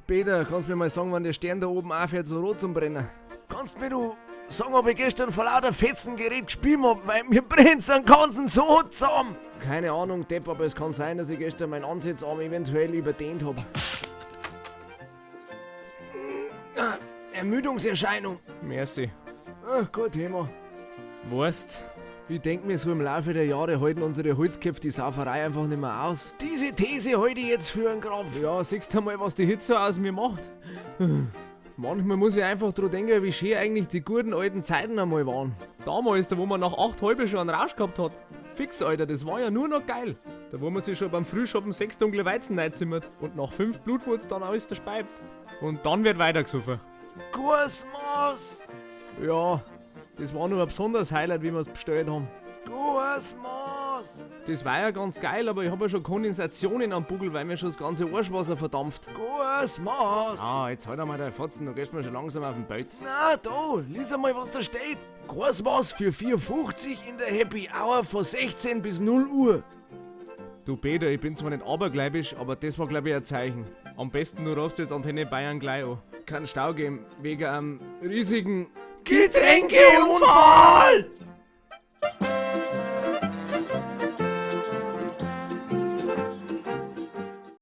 Peter, kannst du mir mal sagen, wann der Stern da oben aufhört, so rot zum Brennen? Kannst mir du sagen, ob ich gestern vor lauter Fetzengerät gespielt hab, weil mir brennt's den ganzen so zusammen. Keine Ahnung, Depp, aber es kann sein, dass ich gestern meinen Ansatzarm eventuell überdehnt hab. Ermüdungserscheinung. Merci. Gut, Thema. Weißt, ich denk mir so im Laufe der Jahre halten unsere Holzköpfe die Sauferei einfach nicht mehr aus. Diese These halte ich jetzt für einen Krampf. Ja, siehst du mal, was die Hitze aus mir macht. Manchmal muss ich einfach dran denken, wie schön eigentlich die guten alten Zeiten einmal waren. Damals, da wo man nach 8 halbe schon einen Rausch gehabt hat. Fix, Alter, das war ja nur noch geil. Da wo man sich schon beim Frühschoppen 6 dunkle Weizen reinzimmert und nach 5 Blutwurz dann alles derspeibt. Und dann wird weitergesoffen. Kursmaß. Ja, das war nur ein besonderes Highlight, wie wir es bestellt haben. Kursmaß. Das war ja ganz geil, aber ich habe ja schon Kondensationen am Buckel, weil mir schon das ganze Arschwasser verdampft. Kursmaß. Ah, jetzt halt einmal deine Fotzen, du gehst mir schon langsam auf den Pelz. Na, da, lies einmal, was da steht. Kursmaß für 4,50 in der Happy Hour von 16 bis 0 Uhr. Du Peter, ich bin zwar nicht abergläubisch, aber das war glaube ich ein Zeichen. Am besten du rufst jetzt Antenne Bayern gleich an. Kann Stau geben, wegen einem riesigen Getränkeunfall!